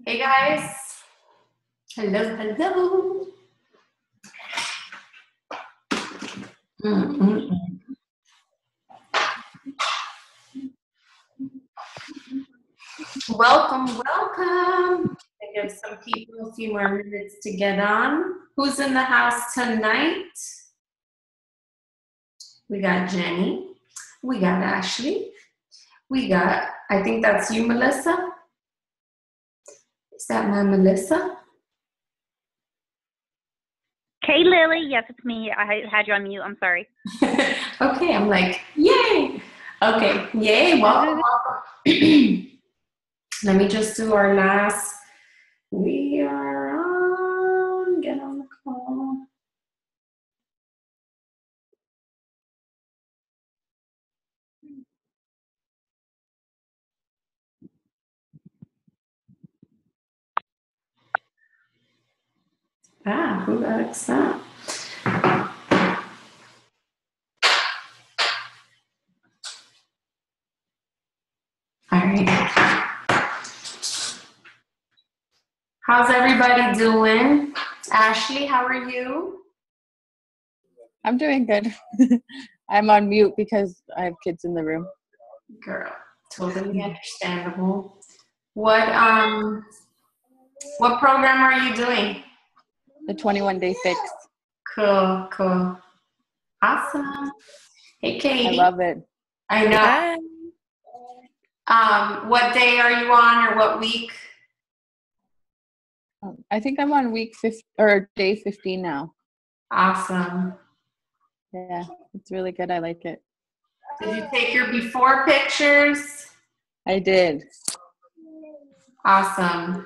Hey guys. Hello, hello. Welcome, welcome. I give some people a few more minutes to get on. Who's in the house tonight? We got Jenny. We got Ashley. We got, I think that's you, Melissa. Is that my Melissa? Hey, Lily. Yes, it's me. I had you on mute. I'm sorry. Okay, I'm like, yay. Okay, yay, welcome, welcome. Let me just do our last. We are on, get on the call. Who likes that? All right. How's everybody doing? Ashley, how are you? I'm doing good. I'm on mute because I have kids in the room. Girl, totally understandable. What program are you doing? The 21-day fix. Cool, cool. Awesome. Hey, Katie. I love it. I know. Hi. What day are you on or what week? I think I'm on week 50 or day 15 now. Awesome. Yeah, it's really good. I like it. Did you take your before pictures? I did. Awesome.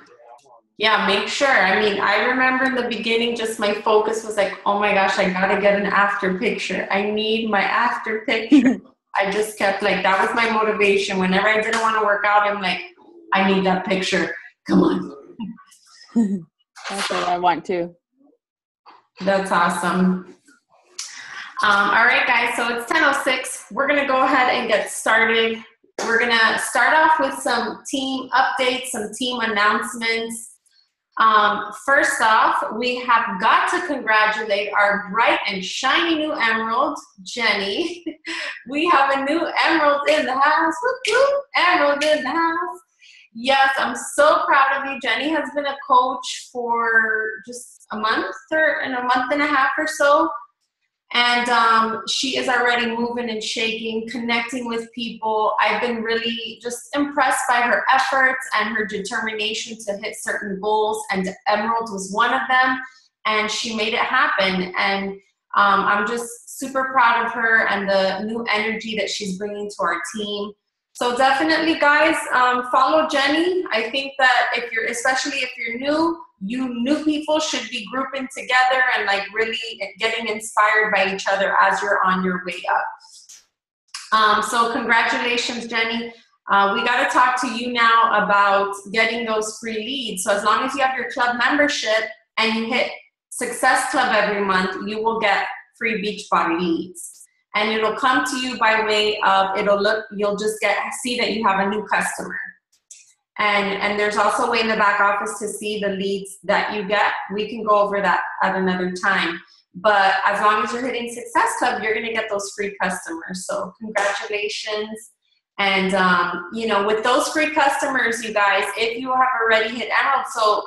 Yeah, make sure. I mean, I remember in the beginning, just my focus was like, oh my gosh, I gotta get an after picture. I need my after picture. I just kept like, that was my motivation. Whenever I didn't want to work out, I'm like, I need that picture. Come on. That's what I want to. That's awesome. All right, guys, so it's 10:06. We're going to go ahead and get started. We're going to start off with some team updates, some team announcements. First off, we have got to congratulate our bright and shiny new emerald, Jenny. We have a new emerald in the house. Woo-hoo! Emerald in the house. Yes, I'm so proud of you. Jenny has been a coach for just a month and a half or so. And she is already moving and shaking, connecting with people. I've been really just impressed by her efforts and her determination to hit certain goals, and Emerald was one of them, and she made it happen. And I'm just super proud of her and the new energy that she's bringing to our team. So definitely, guys, follow Jenny. I think that especially if you're new, you new people should be grouping together and like really getting inspired by each other as you're on your way up. So congratulations, Jenny. We got to talk to you now about getting those free leads. So as long as you have your club membership and you hit Success Club every month, you will get free Beachbody leads. And it'll come to you by way of, you'll just see that you have a new customer. And there's also a way in the back office to see the leads that you get. We can go over that at another time. But as long as you're hitting Success Club, you're going to get those free customers. So congratulations. And, with those free customers, you guys, if you have already hit Emerald, so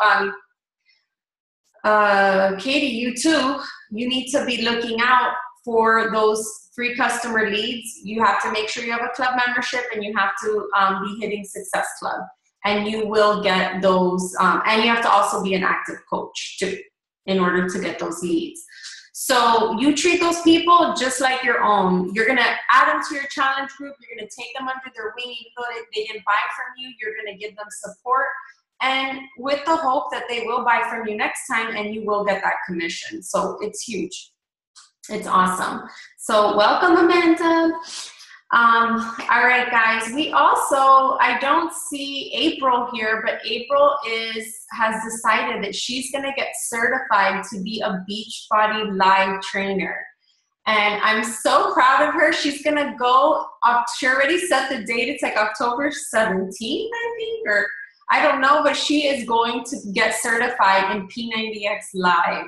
Katie, you too, you need to be looking out for those free customer leads. You have to make sure you have a club membership and you have to be hitting Success Club. And you will get those, and you have to also be an active coach too, in order to get those leads. So you treat those people just like your own. You're gonna add them to your challenge group. You're gonna take them under their wing, even though they didn't buy from you. You're gonna give them support, and with the hope that they will buy from you next time, and you will get that commission. So it's huge. It's awesome. So welcome, Amanda. All right, guys, I don't see April here, but April has decided that she's going to get certified to be a Beachbody live trainer. And I'm so proud of her. She's going to go up. She already set the date. It's like October 17th, I think, or I don't know, but she is going to get certified in P90X Live.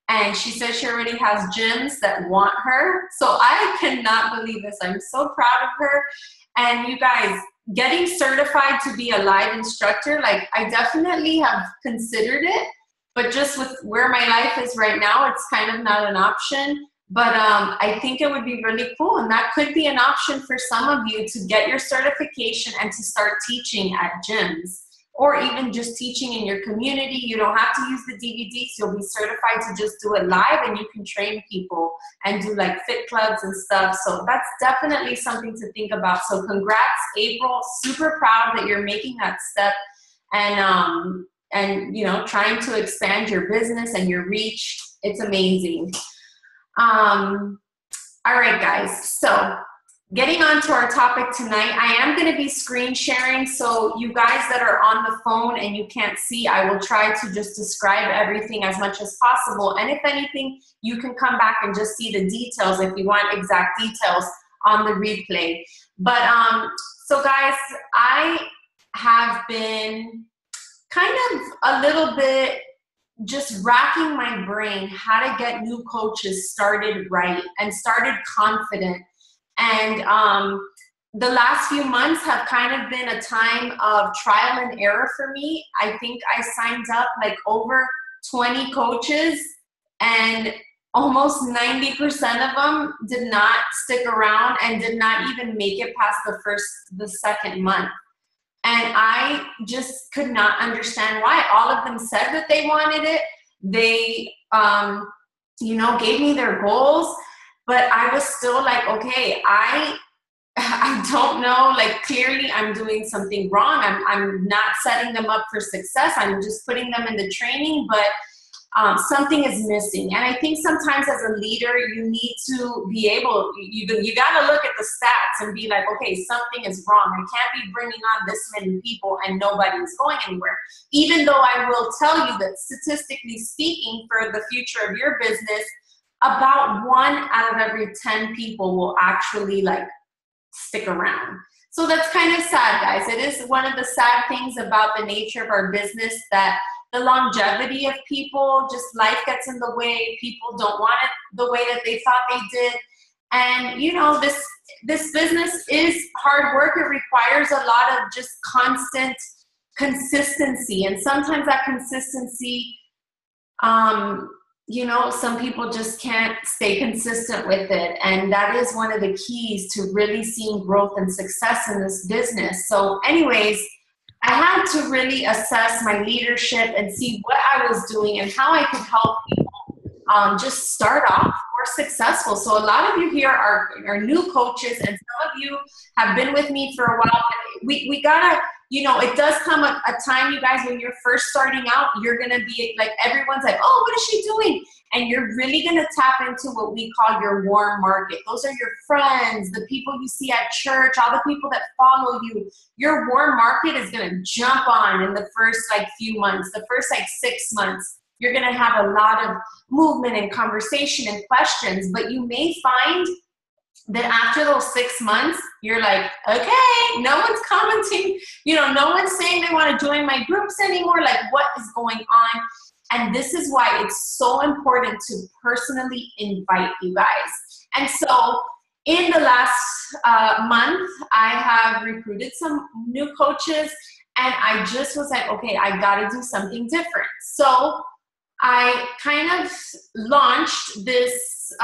And she says she already has gyms that want her. So I cannot believe this. I'm so proud of her. And you guys, getting certified to be a live instructor, like I definitely have considered it, but just with where my life is right now, it's kind of not an option. But I think it would be really cool, and that could be an option for some of you to get your certification and to start teaching at gyms, or even just teaching in your community. You don't have to use the DVDs. You'll be certified to just do it live, and you can train people and do like fit clubs and stuff. So that's definitely something to think about. So congrats, April. Super proud that you're making that step and you know, trying to expand your business and your reach. It's amazing. All right, guys, so getting on to our topic tonight, I am going to be screen sharing, so you guys that are on the phone and you can't see, I will try to just describe everything as much as possible, and if anything, you can come back and just see the details if you want exact details on the replay. But, so guys, I have been kind of a little bit just racking my brain how to get new coaches started right and started confident. And the last few months have kind of been a time of trial and error for me. I think I signed up like over 20 coaches, and almost 90% of them did not stick around and did not even make it past the second month. And I just could not understand why. All of them said that they wanted it. They, you know, gave me their goals, but I was still like, okay, I don't know, like clearly I'm doing something wrong. I'm not setting them up for success. I'm just putting them in the training, but something is missing. And I think sometimes as a leader, you need to be able, you got to look at the stats and be like, okay, something is wrong. I can't be bringing on this many people and nobody is going anywhere. Even though I will tell you that statistically speaking, for the future of your business, about 1 out of every 10 people will actually like stick around. So that's kind of sad, guys. It is one of the sad things about the nature of our business, that the longevity of people, just life gets in the way. People don't want it the way that they thought they did. And, you know, this business is hard work. It requires a lot of just constant consistency. And sometimes that consistency, you know, some people just can't stay consistent with it. And that is one of the keys to really seeing growth and success in this business. So anyways, I had to really assess my leadership and see what I was doing and how I could help people just start off more successful. So a lot of you here are new coaches, and some of you have been with me for a while. We gotta, you know, it does come a time, you guys, when you're first starting out, you're gonna be like, everyone's like, oh, what is she doing? And you're really gonna tap into what we call your warm market. Those are your friends, the people you see at church, all the people that follow you. Your warm market is gonna jump on in the first like few months, the first like 6 months. You're gonna have a lot of movement and conversation and questions, but you may find that after those 6 months, you're like, okay, no one's commenting, you know, no one's saying they want to join my groups anymore. Like, what is going on? And this is why it's so important to personally invite you guys. And so in the last month, I have recruited some new coaches, and I just was like, okay, I got to do something different. So I kind of launched this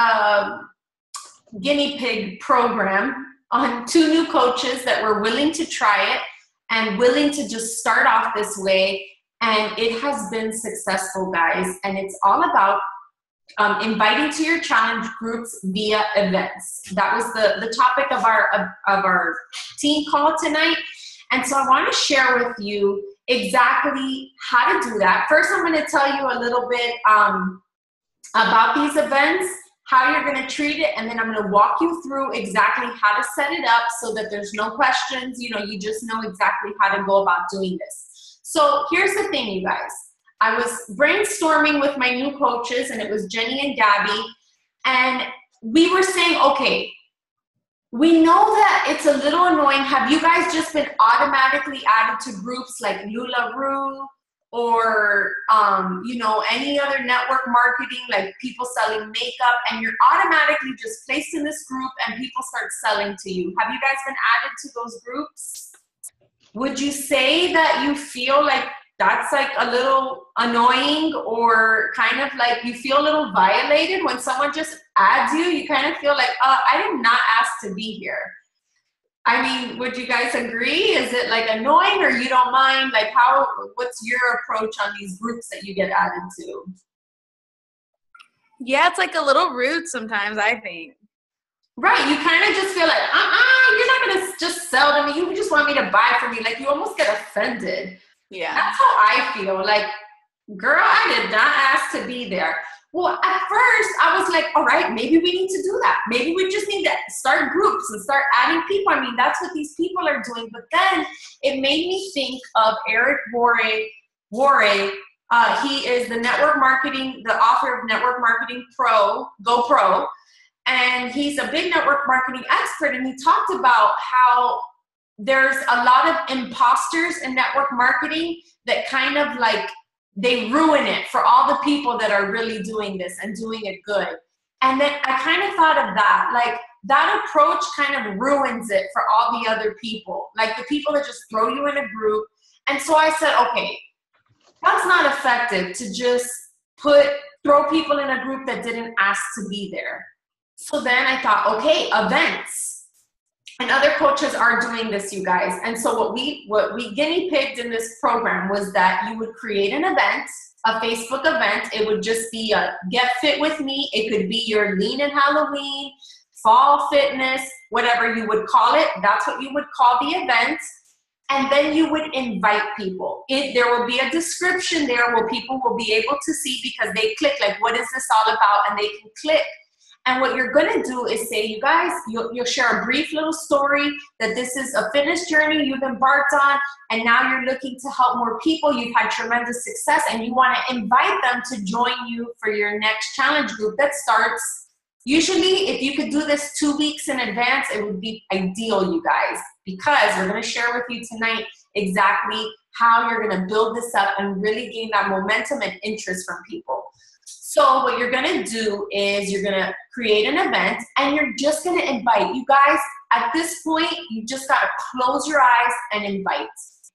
guinea pig program on 2 new coaches that were willing to try it and willing to just start off this way. And it has been successful, guys. And it's all about inviting to your challenge groups via events. That was the topic of our team call tonight. And so I want to share with you exactly how to do that. First, I'm going to tell you a little bit about these events, how you're going to treat it, and then I'm going to walk you through exactly how to set it up so that there's no questions. You know, you just know exactly how to go about doing this. So here's the thing, you guys. I was brainstorming with my new coaches, and it was Jenny and Gabby, and we were saying, okay, we know that it's a little annoying. Have you guys just been automatically added to groups like LuLaRoe or, any other network marketing, like people selling makeup, and you're automatically just placed in this group and people start selling to you? Have you guys been added to those groups? Would you say that you feel like that's like a little annoying, or kind of like you feel a little violated when someone just adds you? You kind of feel like, I did not ask to be here. I mean, would you guys agree? Is it like annoying, or you don't mind? Like, what's your approach on these groups that you get added to? Yeah, it's like a little rude sometimes, I think. Right, you kind of just feel like, you're not going to just sell to me. You just want me to buy from me. Like, you almost get offended. Yeah. That's how I feel. Like, girl, I did not ask to be there. Well, at first, I was like, all right, maybe we need to do that. Maybe we just need to start groups and start adding people. I mean, that's what these people are doing. But then it made me think of Eric Worre. He is the author of Network Marketing Go Pro. And he's a big network marketing expert. And he talked about how there's a lot of imposters in network marketing that kind of like, they ruin it for all the people that are really doing this and doing it good. And then I kind of thought of that, like that approach kind of ruins it for all the other people, like the people that just throw you in a group. And so I said, okay, that's not effective to just throw people in a group that didn't ask to be there. So then I thought, okay, events. And other coaches are doing this, you guys. And so what we guinea pigged in this program was that you would create an event, a Facebook event. It would just be a Get Fit with Me. It could be your Lean and Halloween, Fall Fitness, whatever you would call it. That's what you would call the event. And then you would invite people. There will be a description there where people will be able to see, because they click like, what is this all about? And they can click. And what you're going to do is say, you guys, you'll share a brief little story that this is a fitness journey you've embarked on, and now you're looking to help more people. You've had tremendous success, and you want to invite them to join you for your next challenge group that starts. Usually, if you could do this 2 weeks in advance, it would be ideal, you guys, because we're going to share with you tonight exactly how you're going to build this up and really gain that momentum and interest from people. So what you're going to do is you're going to create an event, and you're just going to invite. You guys, at this point, you just got to close your eyes and invite.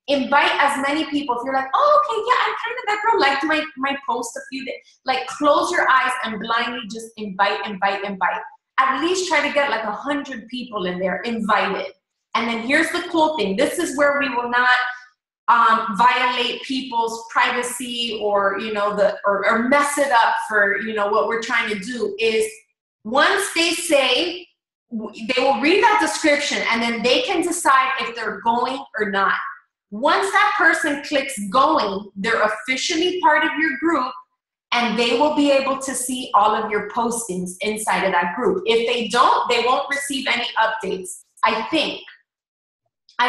Invite as many people. If you're like, oh, okay, yeah, that girl liked my post a few days. Like, close your eyes and blindly just invite. At least try to get like 100 people in there invited. And then here's the cool thing. This is where we will not violate people's privacy or mess it up for what we're trying to do. Is once they say, they will read that description, and then they can decide if they're going or not. Once that person clicks going, they're officially part of your group, and they will be able to see all of your postings inside of that group. If they don't, they won't receive any updates. I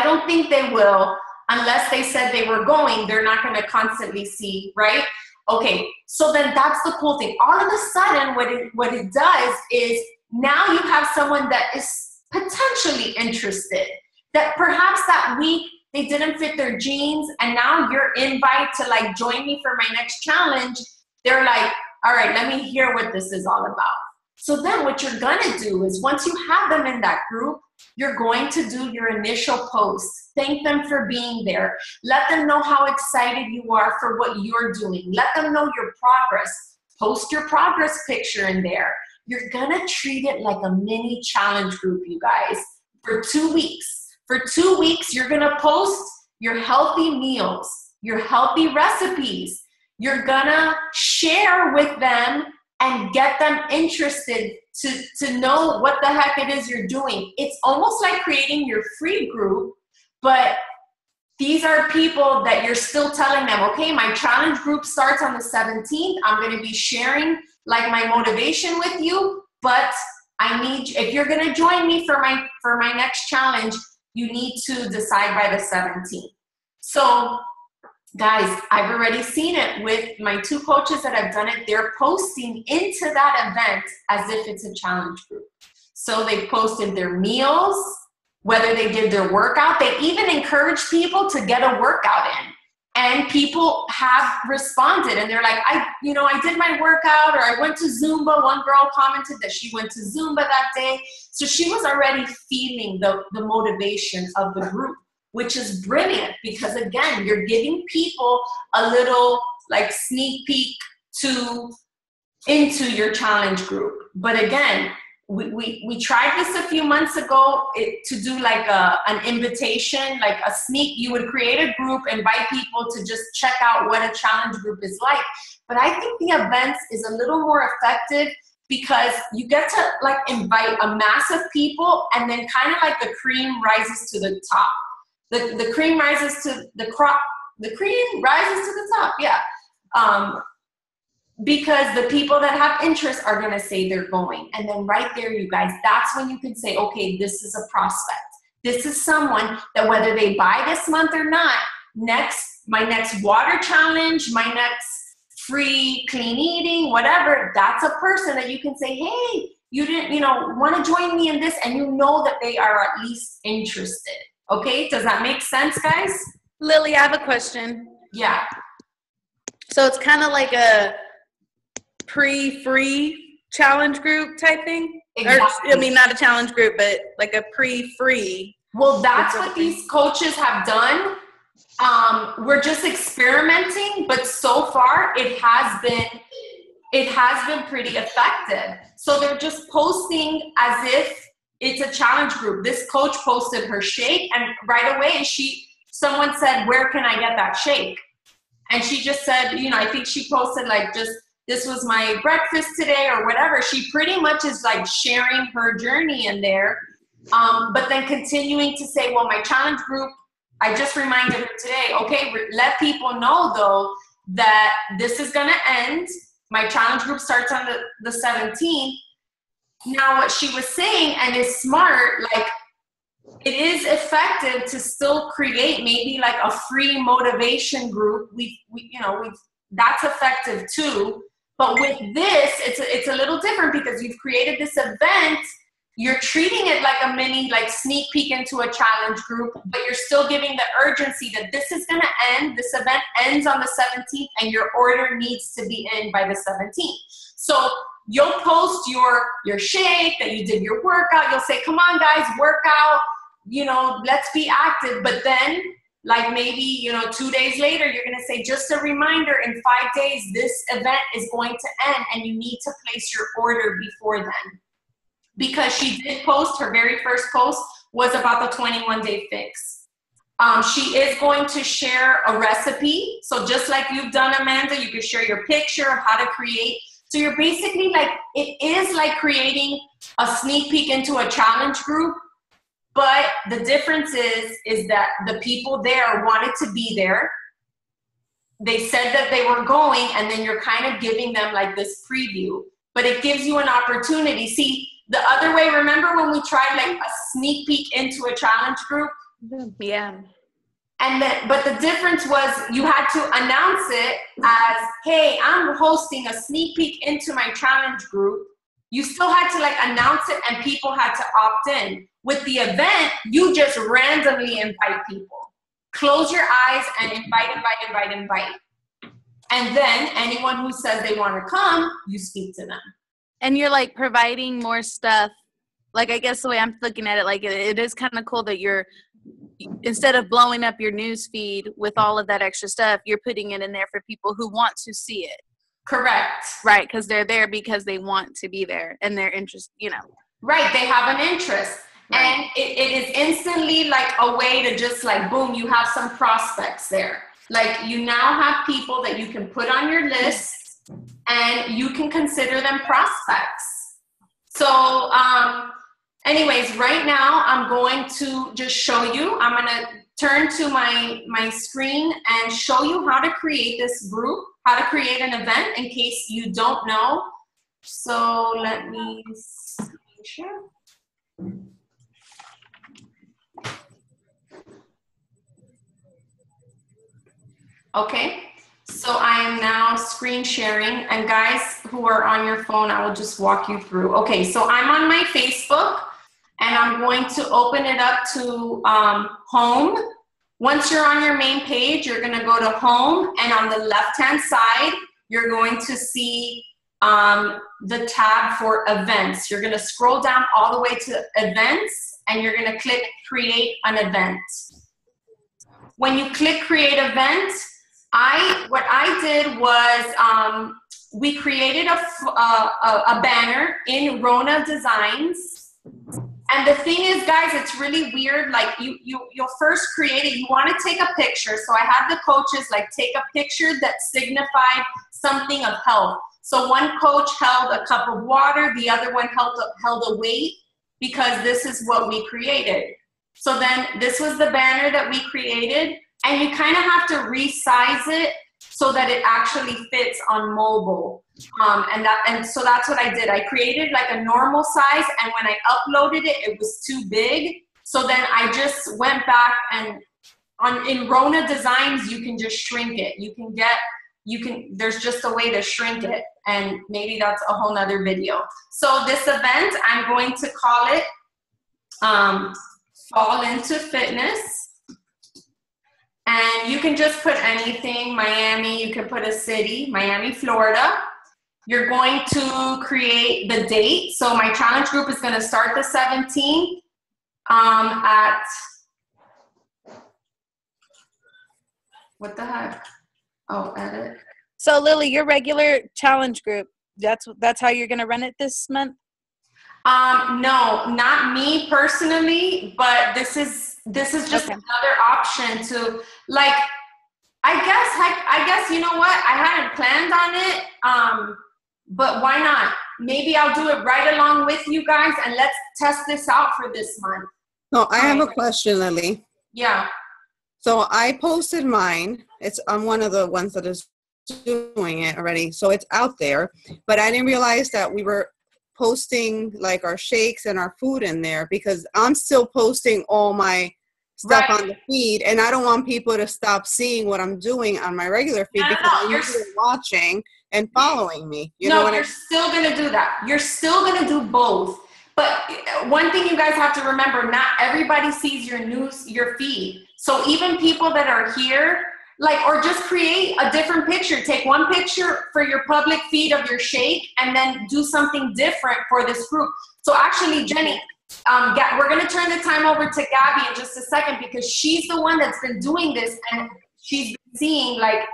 don't think they will. Unless they said they were going, they're not going to constantly see, right? Okay, so then that's the cool thing. All of a sudden, what it does is now you have someone that is potentially interested, that perhaps that week they didn't fit their jeans, and now your invite to like join me for my next challenge, they're like, all right, let me hear what this is all about. So then what you're gonna do is, once you have them in that group, you're going to do your initial post. Thank them for being there. Let them know how excited you are for what you're doing. Let them know your progress. Post your progress picture in there. You're gonna treat it like a mini challenge group, you guys, for 2 weeks. For 2 weeks, you're gonna post your healthy meals, your healthy recipes. You're gonna share with them and get them interested to know what the heck it is you're doing. It's almost like creating your free group, but these are people that you're still telling them, okay, my challenge group starts on the 17th. I'm gonna be sharing like my motivation with you, but if you're gonna join me for my next challenge, you need to decide by the 17th. So Guys, I've already seen it with my 2 coaches that have done it. They're posting into that event as if it's a challenge group. So they posted their meals, whether they did their workout. They even encourage people to get a workout in. And people have responded and they're like, I did my workout, or I went to Zumba. One girl commented that she went to Zumba that day. So she was already feeling the motivation of the group, which is brilliant because, again, you're giving people a little like sneak peek into your challenge group. But again, we tried this a few months ago to do like an invitation, like a sneak. You would create a group, invite people to just check out what a challenge group is like. But I think the events is a little more effective because you get to like invite a mass of people, and then kind of like the cream rises to the top. The cream rises to the cream rises to the top. Yeah. Because the people that have interest are going to say they're going. And then right there, you guys, that's when you can say, okay, this is a prospect. This is someone that whether they buy this month or not, my next water challenge, my next free clean eating, whatever, that's a person that you can say, hey, you didn't, want to join me in this, and you know that they are at least interested. Okay, does that make sense, guys? Lily, I have a question. Yeah. So it's kind of like a pre-free challenge group type thing? Exactly. Or, not a challenge group, but like a pre-free. Well, that's what these coaches have done. We're just experimenting, but so far it has been pretty effective. So they're just posting as if it's a challenge group. This coach posted her shake, and right away someone said, where can I get that shake? And she just said, I think she posted like just, this was my breakfast today or whatever. She pretty much is like sharing her journey in there. But then continuing to say, well, my challenge group, I just reminded her today, okay, let people know though that this is going to end. My challenge group starts on the 17th. Now what she was saying, and is smart, like it is effective to still create maybe like a free motivation group. That's effective too. But with this, it's a little different because you've created this event. You're treating it like a mini, like sneak peek into a challenge group, but you're still giving the urgency that this is going to end. This event ends on the 17th, and your order needs to be in by the 17th. So you'll post your shake, that you did your workout. You'll say, come on, guys, work out. Let's be active. But then, like maybe, 2 days later, you're going to say, just a reminder, in 5 days, this event is going to end, and you need to place your order before then. Because she did post, her very first post was about the 21-day fix. She is going to share a recipe. So just like you've done, Amanda, you can share your picture of how to create. So you're basically like, it is like creating a sneak peek into a challenge group. But the difference is that the people there wanted to be there. They said that they were going, and then you're kind of giving them like this preview. But it gives you an opportunity. See, the other way, remember when we tried like a sneak peek into a challenge group? Yeah. But the difference was you had to announce it as, hey, I'm hosting a sneak peek into my challenge group. You still had to like announce it, and people had to opt in. With the event, you just randomly invite people. Close your eyes and invite. And then anyone who says they want to come, you speak to them. And you're like providing more stuff. Like, I guess the way I'm looking at it, like it is kind of cool that you're, instead of blowing up your news feed with all of that extra stuff, you're putting it in there for people who want to see it. Correct. Right, because they're there because they want to be there and they're interested, Right, they have an interest. Right. And it is instantly like a way to just like, boom, you have some prospects there. Like you now have people that you can put on your list and you can consider them prospects. So anyways, right now I'm going to just show you. I'm going to turn to my screen and show you how to create this group, how to create an event in case you don't know. So let me share. Okay. So I am now screen sharing, and guys who are on your phone, I will just walk you through. Okay, so I'm on my Facebook, and I'm going to open it up to home. Once you're on your main page, you're gonna go to home, and on the left-hand side, you're going to see the tab for events. You're gonna scroll down all the way to events, and you're gonna click create an event. When you click create event, what I did was we created a banner in Rona Designs. And the thing is, guys, it's really weird. Like you'll first create it. You want to take a picture. So I had the coaches like take a picture that signified something of health. So one coach held a cup of water. The other one held a weight, because this is what we created. So then this was the banner that we created. And you kind of have to resize it so that it actually fits on mobile. And so that's what I did. I created like a normal size, and when I uploaded it, it was too big. So then I just went back, and in Rona Designs, you can just shrink it. There's just a way to shrink it, and maybe that's a whole nother video. So this event, I'm going to call it Fall Into Fitness. And you can just put anything, Miami, you can put a city, Miami, Florida. You're going to create the date. So my challenge group is going to start the 17th at, what the heck? Oh, edit. So Lily, your regular challenge group, that's how you're going to run it this month? No, not me personally, but this is just okay. Another option to, like, I guess, you know what? I hadn't planned on it, but why not? Maybe I'll do it right along with you guys, and let's test this out for this month. No, I have a question, Lily. Yeah. So I posted mine. I'm one of the ones that is doing it already. So it's out there, but I didn't realize that we were posting like our shakes and our food in there, because I'm still posting all my stuff on the feed, and I don't want people to stop seeing what I'm doing on my regular feed, because you're watching and following me. You're still going to do that. You're still going to do both. But one thing you guys have to remember, not everybody sees your feed. So even people that are here, like, or just create a different picture. Take one picture for your public feed of your shake, and then do something different for this group. So actually, Jenny, we're going to turn the time over to Gabby in just a second, because she's the one that's been doing this, and she's been seeing like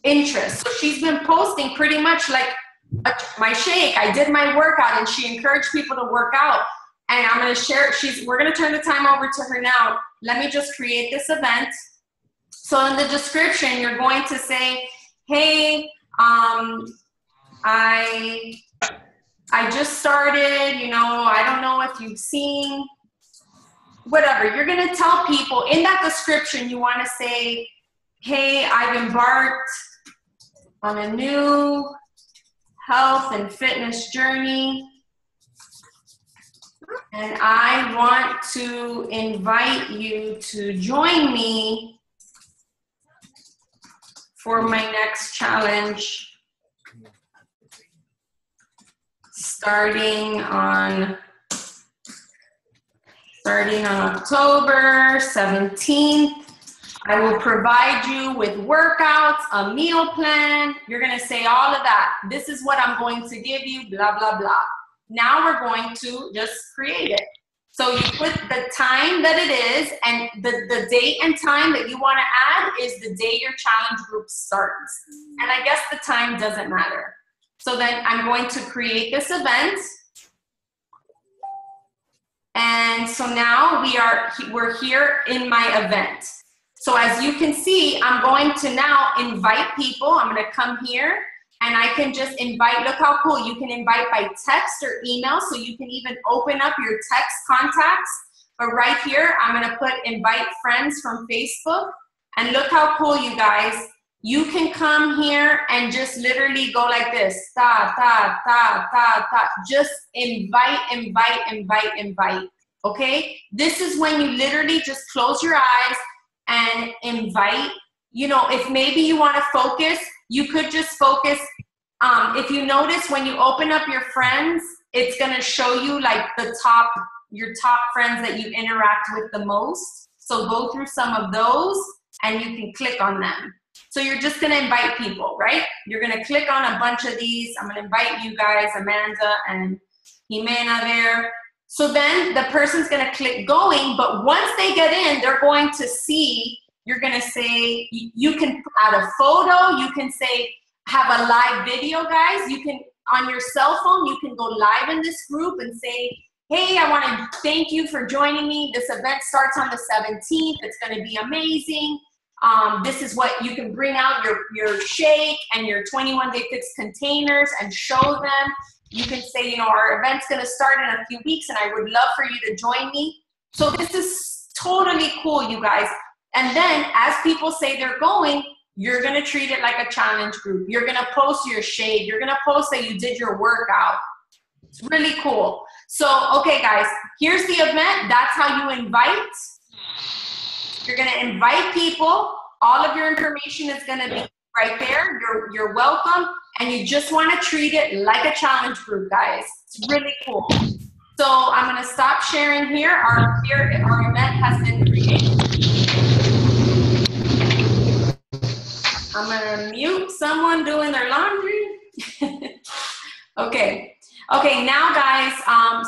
interest. So she's been posting pretty much like my shake. I did my workout, and she encouraged people to work out. And I'm going to share. We're going to turn the time over to her now. Let me just create this event. So in the description, you're going to say, hey, I just started, I don't know if you've seen, whatever. You're going to tell people in that description, you want to say, hey, I've embarked on a new health and fitness journey, and I want to invite you to join me for my next challenge, starting on October 17th. I will provide you with workouts, a meal plan. You're gonna say all of that. This is what I'm going to give you, blah, blah, blah. Now we're going to just create it. So you put the time that it is, and the date and time that you want to add is the day your challenge group starts. And I guess the time doesn't matter. So then I'm going to create this event. And so now we're here in my event. So as you can see, I'm going to now invite people. I'm going to come here, and I can just invite. Look how cool. You can invite by text or email, so you can even open up your text contacts. But right here, I'm going to put invite friends from Facebook. And look how cool, you guys. You can come here and just literally go like this. Ta, ta, ta, ta, ta. Just invite, invite, invite, invite. Okay? This is when you literally just close your eyes and invite you know, if maybe you want to focus, you could just focus. If you notice when you open up your friends, it's going to show you like your top friends that you interact with the most. So go through some of those and you can click on them. So you're just going to invite people, right? You're going to click on a bunch of these. I'm going to invite you guys, Amanda and Jimena there. So then the person's going to click going, but once they get in, they're going to see, you're going to say, you can add a photo, you can say, have a live video, guys. You can, on your cell phone, you can go live in this group and say, hey, I want to thank you for joining me. This event starts on the 17th. It's going to be amazing. This is what you can bring out your shake and your 21 Day Fix containers and show them. You can say, you know, our event's going to start in a few weeks and I would love for you to join me. So this is totally cool, you guys. And then as people say they're going, you're going to treat it like a challenge group. You're going to post your shade. You're going to post that you did your workout. It's really cool. So, okay, guys, here's the event. That's how you invite. You're going to invite people. All of your information is going to be right there. You're welcome. And you just want to treat it like a challenge group, guys. It's really cool. So I'm going to stop sharing here. Our event has been created. I'm going to mute someone doing their laundry. Okay. Okay, now guys,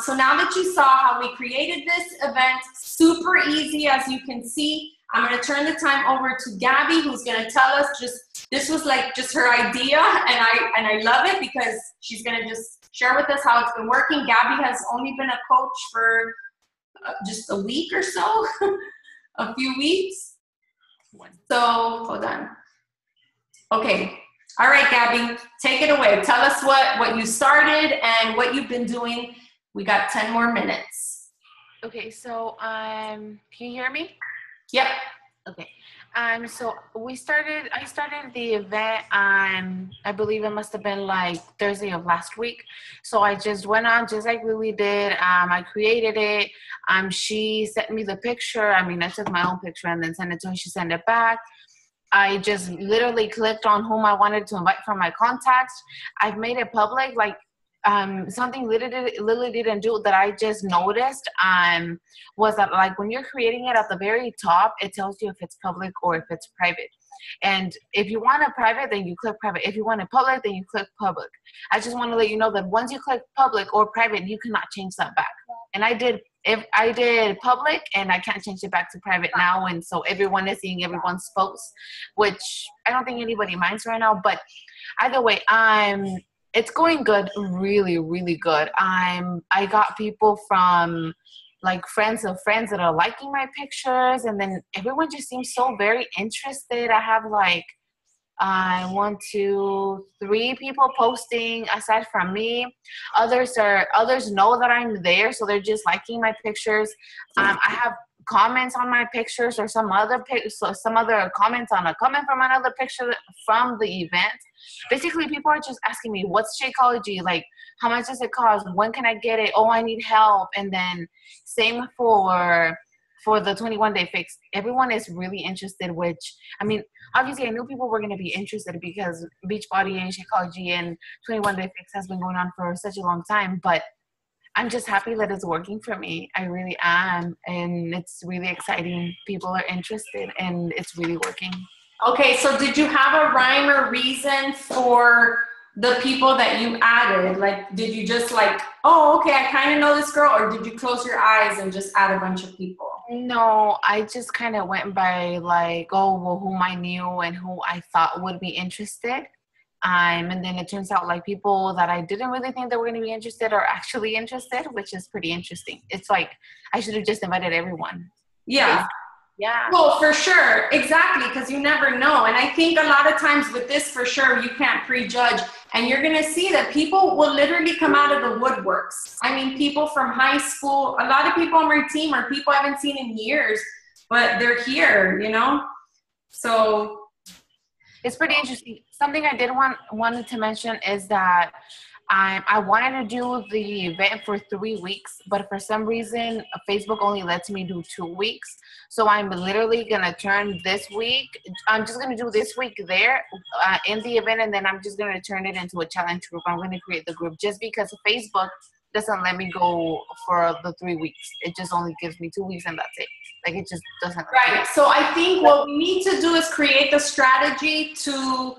so now that you saw how we created this event, super easy as you can see, I'm going to turn the time over to Gabby, who's going to tell us this was like just her idea, and I love it because she's going to just share with us how it's been working. Gabby has only been a coach for just a week or so, a few weeks. So, hold on. Okay. All right, Gabby, take it away. Tell us what you started and what you've been doing. We got 10 more minutes. Okay, so can you hear me? Yep. Okay. So I started the event on, I believe it must have been like Thursday of last week. So I just went on just like Lily did. I created it. She sent me the picture. I mean, I took my own picture and then sent it to her. She sent it back. I just literally clicked on whom I wanted to invite from my contacts. I've made it public, like something Lily didn't do that I just noticed was that like when you're creating it at the very top, it tells you if it's public or if it's private. And if you want it private, then you click private. If you want it public, then you click public. I just want to let you know that once you click public or private, you cannot change that back. And I did public and I can't change it back to private now. And so everyone is seeing everyone's posts, which I don't think anybody minds right now. But either way, it's going good, really, really good. I got people from like friends of friends that are liking my pictures, and then everyone just seems so very interested. I have like 1, 2, 3 people posting aside from me. Others know that I'm there, so they're just liking my pictures. I have comments on my pictures or some other comments on a comment from another picture from the event. Basically, people are just asking me, what's Shakeology? Like, how much does it cost? When can I get it? Oh, I need help. And then same for the 21 Day Fix. Everyone is really interested, which, I mean, obviously I knew people were going to be interested because Beachbody and Shakeology and 21 Day Fix has been going on for such a long time, but I'm just happy that it's working for me. I really am. And it's really exciting. People are interested and it's really working. Okay, so did you have a rhyme or reason for the people that you added? Like, did you just like, oh, okay, I kind of know this girl, or did you close your eyes and just add a bunch of people? No, I just kind of went by like, oh, well, whom I knew and who I thought would be interested. And then it turns out like people that I didn't really think that were going to be interested are actually interested, which is pretty interesting. It's like, I should have just invited everyone. Yeah. Yeah. Well, for sure. Exactly. Because you never know. And I think a lot of times with this, for sure, you can't prejudge. And you're going to see that people will literally come out of the woodworks. I mean, people from high school, a lot of people on my team are people I haven't seen in years, but they're here, you know? So it's pretty interesting. Something I did wanted to mention is that I wanted to do the event for 3 weeks, but for some reason, Facebook only lets me do 2 weeks. So I'm literally going to turn this week. I'm just going to do this week there in the event, and then I'm just going to turn it into a challenge group. I'm going to create the group just because Facebook doesn't let me go for the 3 weeks. It just only gives me 2 weeks, and that's it. Like, it just doesn't. Right. So I think what we need to do is create the strategy to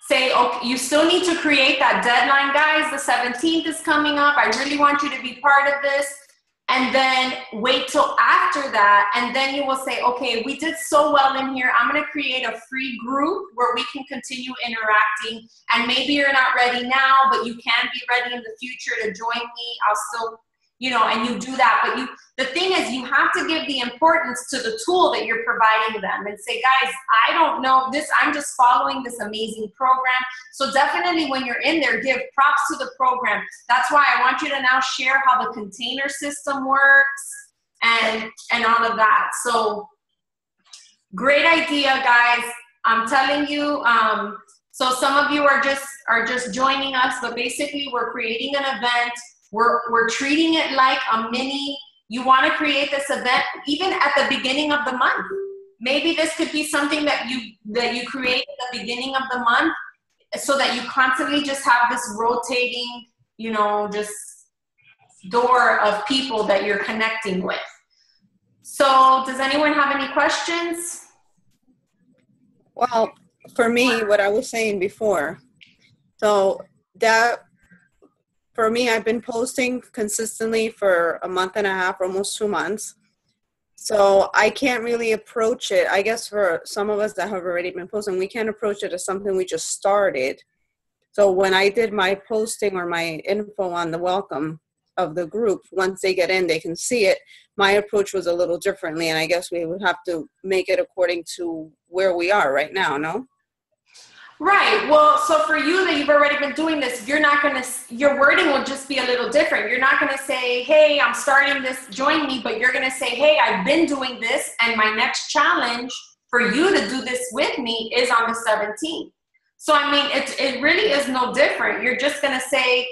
say, okay, you still need to create that deadline, guys. The 17th is coming up. I really want you to be part of this. And then wait till after that. And then you will say, okay, we did so well in here. I'm going to create a free group where we can continue interacting. And maybe you're not ready now, but you can be ready in the future to join me. I'll still, you know, and you do that. But the thing is, you have to give the importance to the tool that you're providing them and say, guys, I don't know this. I'm just following this amazing program. So definitely when you're in there, give props to the program. That's why I want you to now share how the container system works and all of that. So great idea, guys. I'm telling you, so some of you are just joining us, but basically we're creating an event. We're treating it like a mini. You want to create this event even at the beginning of the month. Maybe this could be something that you create at the beginning of the month so that you constantly just have this rotating, you know, just door of people that you're connecting with. So does anyone have any questions? Well, for me, what I was saying before, so that, for me, I've been posting consistently for a month and a half, almost 2 months. So I can't really approach it. I guess for some of us that have already been posting, we can't approach it as something we just started. So when I did my posting or my info on the welcome of the group, once they get in, they can see it. My approach was a little differently, and I guess we would have to make it according to where we are right now, no? Right. Well, so for you that you've already been doing this, you're not going to, your wording will just be a little different. You're not going to say, hey, I'm starting this, join me, but you're going to say, hey, I've been doing this, and my next challenge for you to do this with me is on the 17th. So, I mean, it really is no different. You're just going to say,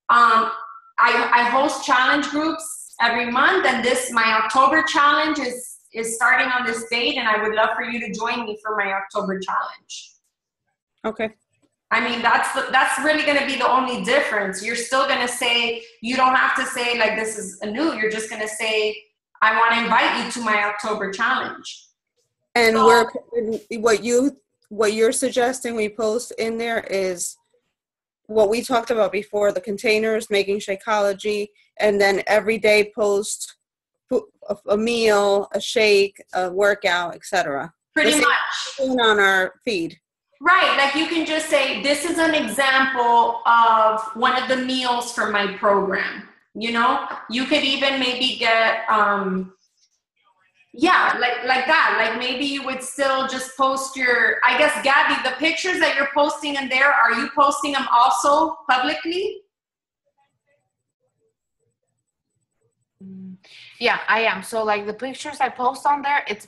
I host challenge groups every month, and my October challenge is starting on this date, and I would love for you to join me for my October challenge. Okay. I mean, that's really going to be the only difference. You're still going to say, you don't have to say like this is a new, you're just going to say, I want to invite you to my October challenge. And what you're suggesting we post in there is what we talked about before, the containers, making Shakeology, and then every day post a meal, a shake, a workout, etc. Pretty much. On our feed. Right, like you can just say, this is an example of one of the meals from my program, you know? You could even maybe get, yeah, like that. Like maybe you would still just post I guess, Gabby, the pictures that you're posting in there, are you posting them also publicly? Yeah, I am. So like the pictures I post on there, it's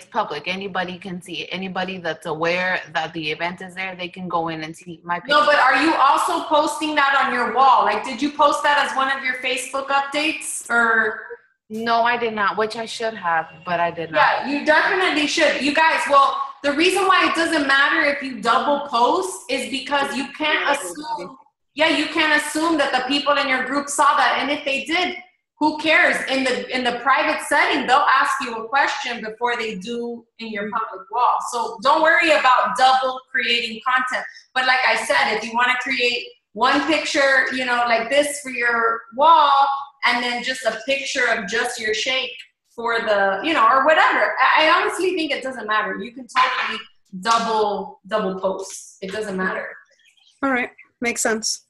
public. Anybody can see it. Anybody that's aware that the event is there, they can go in and see my picture. No, but are you also posting that on your wall? Like, did you post that as one of your Facebook updates or? No, I did not, which I should have, but I did not. Yeah, you definitely should. You guys, well, the reason why it doesn't matter if you double post is because you can't assume, you can't assume that the people in your group saw that. And if they did, who cares? In the private setting, they'll ask you a question before they do in your public wall. So don't worry about double creating content. But like I said, if you want to create one picture, you know, like this for your wall, and then just a picture of just your shake for the, you know, or whatever. I honestly think it doesn't matter. You can totally double post. It doesn't matter. All right. Makes sense.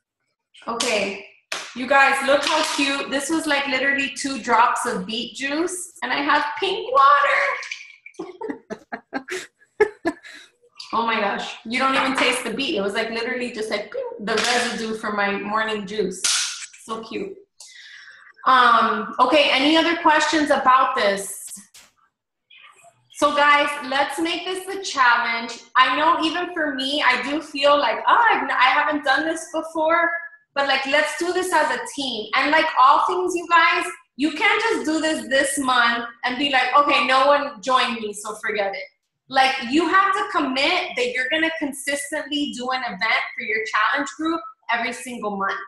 Okay. You guys, look how cute. This was like literally 2 drops of beet juice, and I have pink water. Oh my gosh. You don't even taste the beet. It was like literally just like the residue from my morning juice. So cute. Okay, any other questions about this? So guys, let's make this a challenge. I know even for me, I do feel like, I haven't done this before. but like, let's do this as a team. And like all things, you guys, you can't just do this month and be like, okay, no one joined me, so forget it. Like, you have to commit that you're gonna consistently do an event for your challenge group every single month.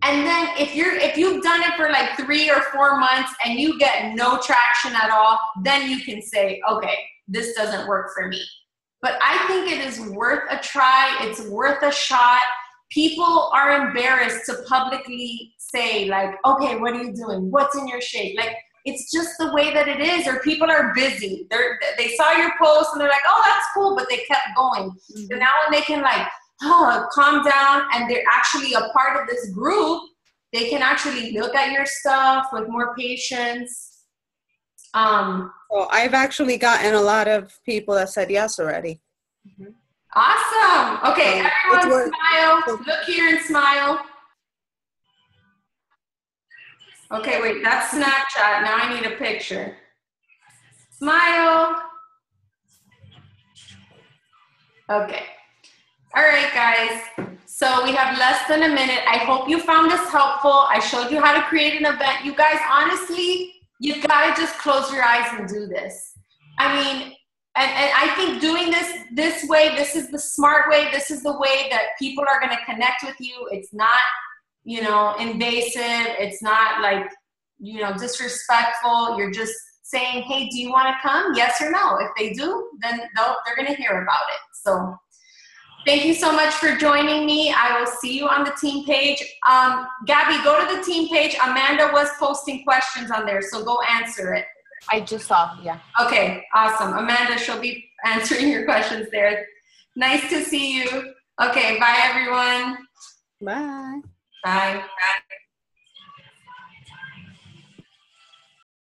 And then if you've done it for like 3 or 4 months and you get no traction at all, then you can say, okay, this doesn't work for me. But I think it is worth a try. It's worth a shot. People are embarrassed to publicly say like, okay, what are you doing? What's in your shake? Like, it's just the way that it is, or people are busy. They saw your post and they're like, oh, that's cool, but they kept going. Mm-hmm. So now when they can like, oh, calm down, and they're actually a part of this group, they can actually look at your stuff with more patience. So I've actually gotten a lot of people that said yes already. Mm-hmm. Awesome. Okay, everyone smile. Look here and smile. Okay, wait, that's Snapchat. Now I need a picture. Smile. Okay. All right, guys. So we have less than a minute. I hope you found this helpful. I showed you how to create an event. You guys, honestly, you've got to just close your eyes and do this. I mean, and I think doing this way, this is the smart way. This is the way that people are going to connect with you. It's not, invasive. It's not like, disrespectful. You're just saying, hey, do you want to come? Yes or no. If they do, then they're going to hear about it. So thank you so much for joining me. I will see you on the team page. Gabby, go to the team page. Amanda was posting questions on there, so go answer it. I just saw, yeah. Okay, awesome. Amanda, she'll be answering your questions there. Nice to see you. Okay, bye everyone. Bye. Bye.